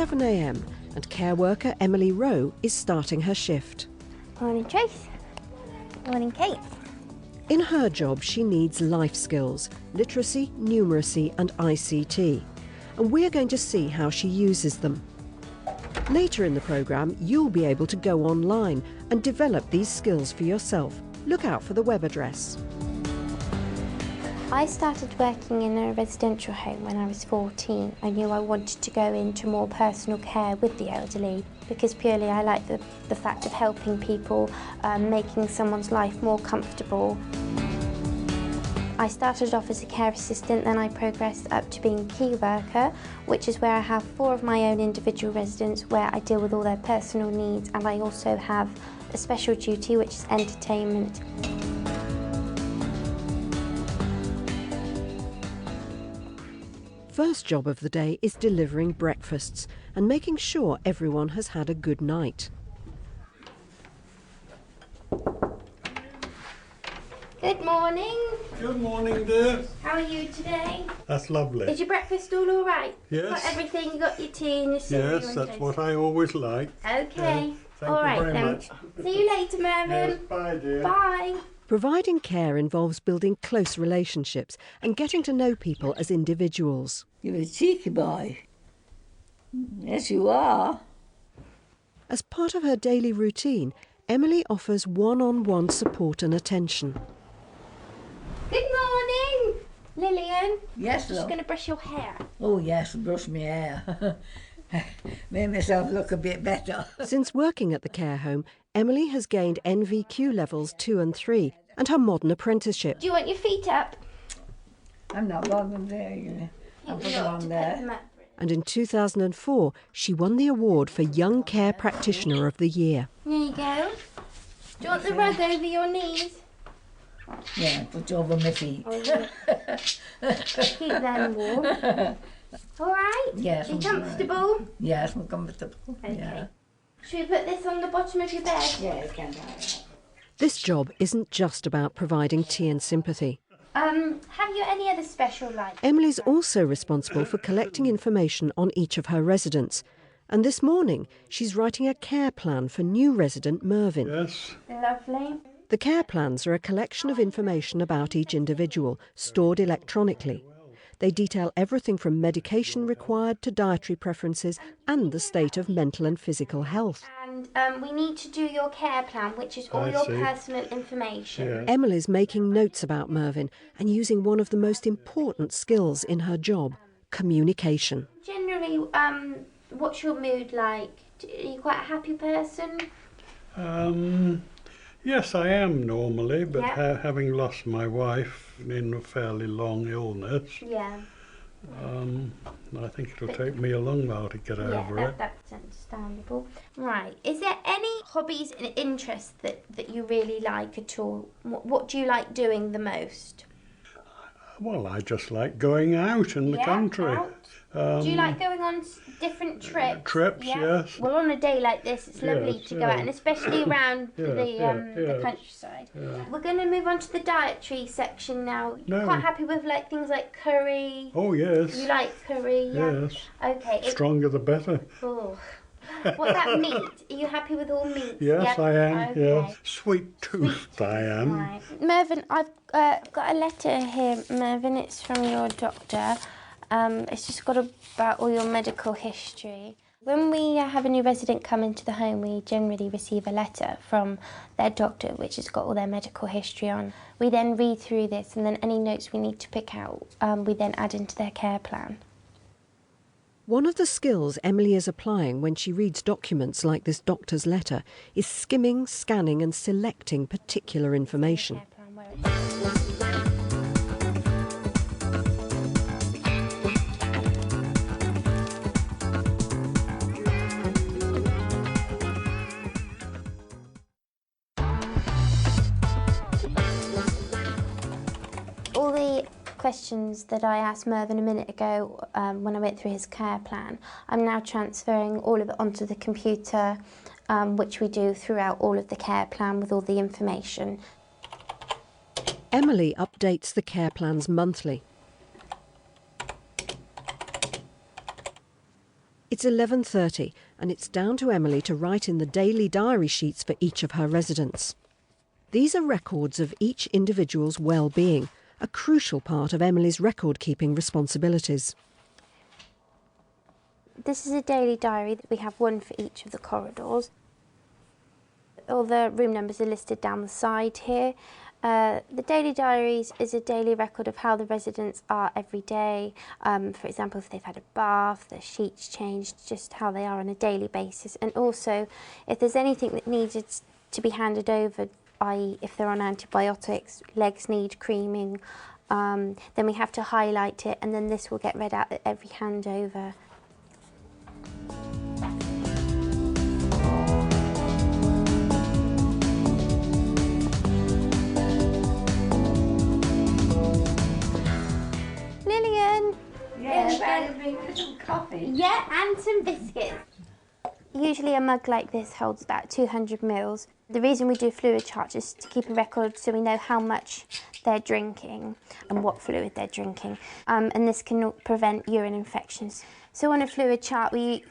7 a.m. and care worker Emily Rowe is starting her shift. Morning, Trace. Morning, Kate. In her job, she needs life skills, literacy, numeracy and ICT. And we're going to see how she uses them. Later in the programme, you'll be able to go online and develop these skills for yourself. Look out for the web address. I started working in a residential home when I was 14. I knew I wanted to go into more personal care with the elderly because purely I like the fact of helping people, making someone's life more comfortable. I started off as a care assistant, then I progressed up to being key worker, which is where I have 4 of my own individual residents where I deal with all their personal needs, and I also have a special duty which is entertainment. First job of the day is delivering breakfasts and making sure everyone has had a good night. Good morning. Good morning, dear. How are you today? That's lovely. Is your breakfast all right? Yes. Got everything? You got your tea and your cereal? Yes, and that's toast? what I always like. Okay. Thank All you right very then. much. See you later, Mervyn. Yes, bye, dear. Bye. Providing care involves building close relationships and getting to know people as individuals. You're a cheeky boy. Yes, you are. As part of her daily routine, Emily offers one-on-one support and attention. Good morning, Lillian. Yes, Just love. going to brush your hair. Oh, yes, brush my hair. Made myself look a bit better. Since working at the care home, Emily has gained NVQ levels 2 and 3 and her modern apprenticeship. Do you want your feet up? I'm not bothered there. I'll put them on there. And in 2004, she won the award for Young Care Practitioner of the Year. There you go. Do you want the rug over your knees? Yeah, put it over my feet. Keep them warm. All right? Yes. You comfortable? Yes, I'm comfortable. Okay. Yeah. Should we put this on the bottom of your bed? Yeah, you can have it. This job isn't just about providing tea and sympathy. Have you any other special likes? Emily's also responsible for collecting information on each of her residents. And this morning, she's writing a care plan for new resident Mervyn. Yes. Lovely. The care plans are a collection of information about each individual, stored electronically. They detail everything from medication required to dietary preferences and the state of mental and physical health. And we need to do your care plan, which is all I your see. personal information. Yeah. Emily's making notes about Mervyn and using one of the most important skills in her job, communication. Generally, what's your mood like? Are you quite a happy person? Yes, I am normally, but Yeah. having lost my wife in a fairly long illness, Yeah. I think it'll take me a long while to get over it. That's understandable. Right. Is there any hobbies and interests that you really like at all? What do you like doing the most? Well, I just like going out in the country. Out? Do you like going on different trips? Trips, yes. Well, on a day like this, it's lovely Yes, to go out, and especially around the yes. countryside. Yeah. We're going to move on to the dietary section now. You're No. quite happy with like things like curry? Oh, yes. You like curry? Yeah. Yes. Okay. Stronger the better. Oh. What about meat? Are you happy with all meat? Yes, Yeah? I am. Okay. Yes. Sweet-toothed I am. Right. Mervyn, I've got a letter here, Mervyn. It's from your doctor. It's just got about all your medical history. When we have a new resident come into the home, we generally receive a letter from their doctor, which has got all their medical history on. We then read through this, and then any notes we need to pick out, we then add into their care plan. One of the skills Emily is applying when she reads documents like this doctor's letter is skimming, scanning and selecting particular information. Care plan, where it's all the questions that I asked Mervyn a minute ago when I went through his care plan, I'm now transferring all of it onto the computer, which we do throughout all of the care plan with all the information. Emily updates the care plans monthly. It's 11:30 and it's down to Emily to write in the daily diary sheets for each of her residents. These are records of each individual's well-being, a crucial part of Emily's record-keeping responsibilities. This is a daily diary. We have one for each of the corridors. All the room numbers are listed down the side here. The daily diaries is a daily record of how the residents are every day. For example, if they've had a bath, their sheets changed, just how they are on a daily basis. And also, if there's anything that needed to be handed over, i.e. if they're on antibiotics, legs need creaming, then we have to highlight it, and then this will get read out at every handover. Lillian! Yeah, better bring me some coffee. Yeah, and some biscuits. Usually a mug like this holds about 200 mils. The reason we do fluid charts is to keep a record so we know how much they're drinking and what fluid they're drinking. And this can prevent urine infections. So on a fluid chart we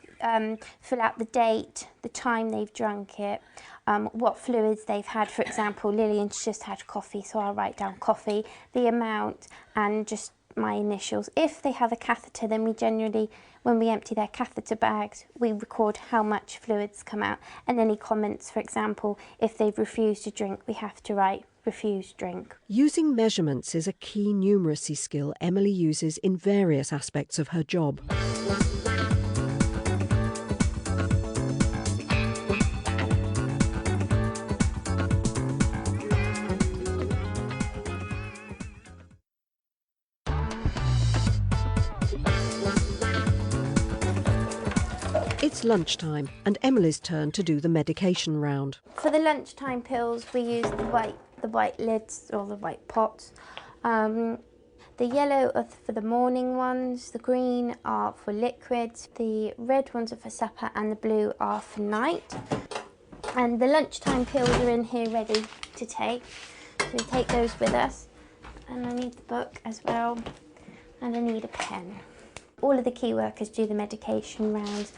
fill out the date, the time they've drunk it, what fluids they've had. For example, Lillian's just had coffee, so I'll write down coffee, the amount, and just my initials. If they have a catheter, then we generally, when we empty their catheter bags, we record how much fluids come out, and any comments. For example, if they've refused to drink, we have to write refused drink. Using measurements is a key numeracy skill Emily uses in various aspects of her job. It's lunchtime and Emily's turn to do the medication round. For the lunchtime pills, we use the white lids or the white pots. The yellow are for the morning ones, the green are for liquids, the red ones are for supper, and the blue are for night. And the lunchtime pills are in here ready to take, so we take those with us. And I need the book as well, and I need a pen. All of the key workers do the medication rounds.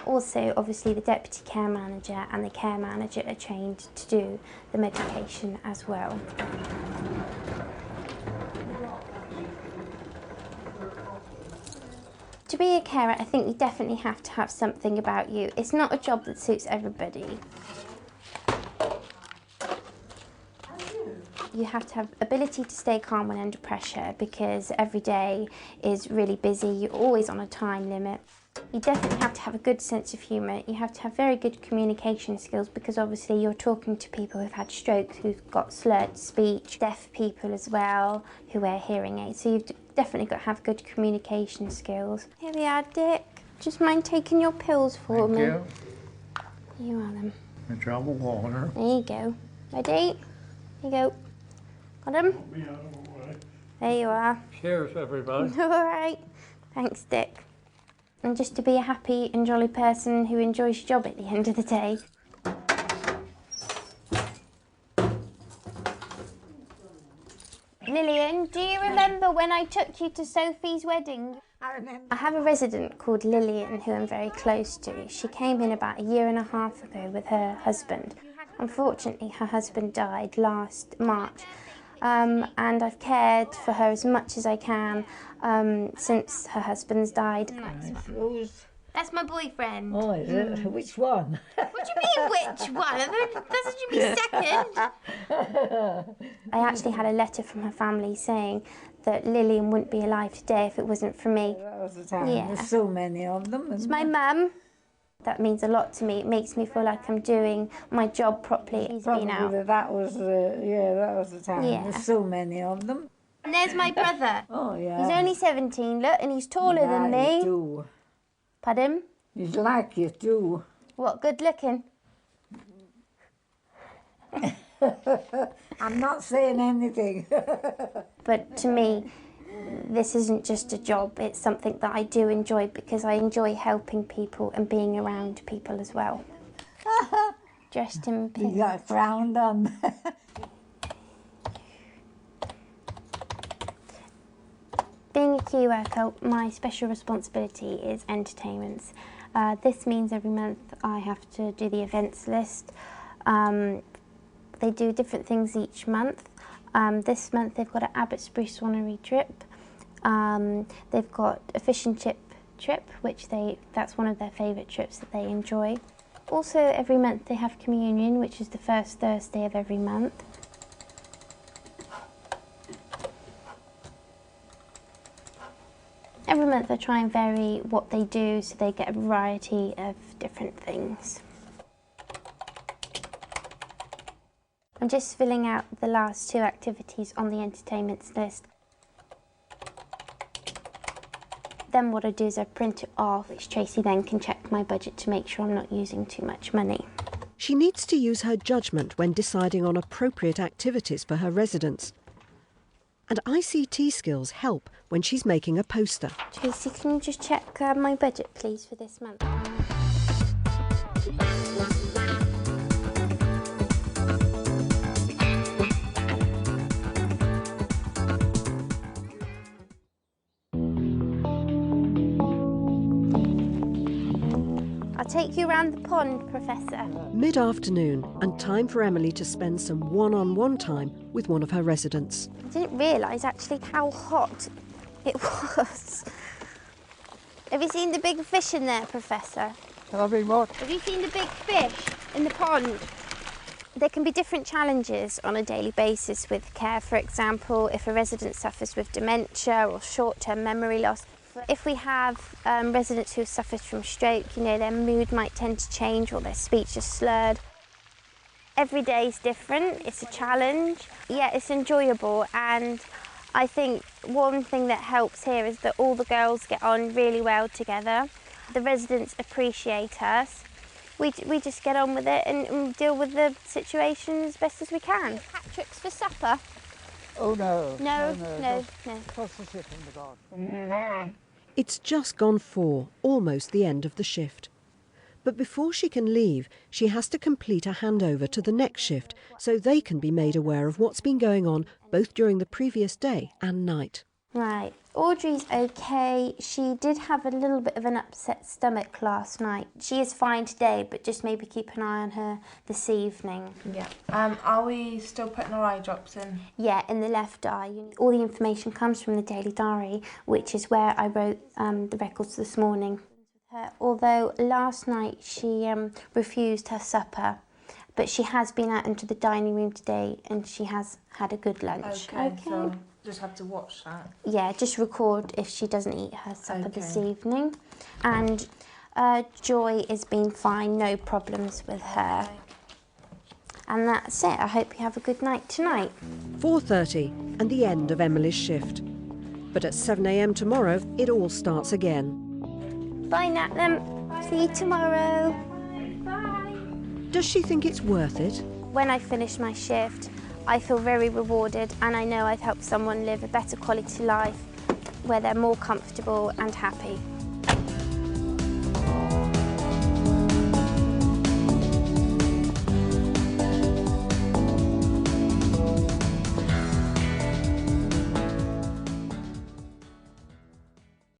Also, obviously, the deputy care manager and the care manager are trained to do the medication as well. To be a carer, I think you definitely have to have something about you. It's not a job that suits everybody. You have to have ability to stay calm when under pressure, because every day is really busy. You're always on a time limit. You definitely have to have a good sense of humour. You have to have very good communication skills, because obviously you're talking to people who've had strokes, who've got slurred speech, deaf people as well, who wear hearing aids. So you've definitely got to have good communication skills. Here we are, Dick. Just mind taking your pills for me. Thank you. You are them. A drop of water. There you go. Ready? Here you go. Got them? There you are. Cheers, everybody. All right. Thanks, Dick. And just to be a happy and jolly person who enjoys your job at the end of the day. Lillian, do you remember when I took you to Sophie's wedding? I remember. I have a resident called Lillian who I'm very close to. She came in about a year and a half ago with her husband. Unfortunately, her husband died last March. And I've cared for her as much as I can since her husband's died. That's my boyfriend. Oh, is it? Which one? What do you mean, which one? That's what you mean, second. I actually had a letter from her family saying that Lillian wouldn't be alive today if it wasn't for me. That was the time. Yeah. There's so many of them. It's my mum. That means a lot to me. It makes me feel like I'm doing my job properly. He's been out. That was, that was the time. Yeah. There's so many of them. And there's my brother. Oh, yeah. He's only 17, look, and he's taller than me. You do. Pardon? He's like you too. What, good looking? I'm not saying anything. But to me, this isn't just a job, it's something that I do enjoy, because I enjoy helping people and being around people as well. Dressed in You pink. got a frown on. Being a key worker, my special responsibility is entertainments. This means every month I have to do the events list. They do different things each month. This month they've got an Abbotsbury Swannery trip. They've got a fish and chip trip, which that's one of their favourite trips that they enjoy. Also, every month they have communion, which is the first Thursday of every month. Every month I try and vary what they do so they get a variety of different things. I'm just filling out the last 2 activities on the entertainments list. Then what I do is I print it off, which Tracy then can check my budget to make sure I'm not using too much money. She needs to use her judgment when deciding on appropriate activities for her residents. And ICT skills help when she's making a poster. Tracy, can you just check my budget, please, for this month? I'll take you around the pond, Professor. Mid-afternoon, and time for Emily to spend some one-on-one time with one of her residents. I didn't realise actually how hot it was. Have you seen the big fish in there, Professor? Have I been what? Have you seen the big fish in the pond? There can be different challenges on a daily basis with care. For example, if a resident suffers with dementia or short-term memory loss. If we have residents who suffer from stroke, their mood might tend to change or their speech is slurred. Every day is different, it's a challenge. Yeah, it's enjoyable, and I think one thing that helps here is that all the girls get on really well together. The residents appreciate us. We just get on with it and deal with the situation as best as we can. Patrick's for supper? Oh no. No. Across the ship in the garden. It's just gone 4, almost the end of the shift. But before she can leave, she has to complete a handover to the next shift so they can be made aware of what's been going on both during the previous day and night. Right, Audrey's okay. She did have a little bit of an upset stomach last night. She is fine today, but just maybe keep an eye on her this evening. Yeah. Are we still putting our eye drops in? Yeah, in the left eye. All the information comes from the daily diary, which is where I wrote the records this morning. Although last night she refused her supper, but she has been out into the dining room today and she has had a good lunch. Okay. So just have to watch that. Yeah, just record if she doesn't eat her supper this evening. And Joy has been fine, no problems with her. Okay. And that's it. I hope you have a good night tonight. 4:30 and the end of Emily's shift. But at 7 a.m. tomorrow, it all starts again. Bye, Nat. See you tomorrow. Bye. Does she think it's worth it? When I finish my shift, I feel very rewarded, and I know I've helped someone live a better quality life where they're more comfortable and happy.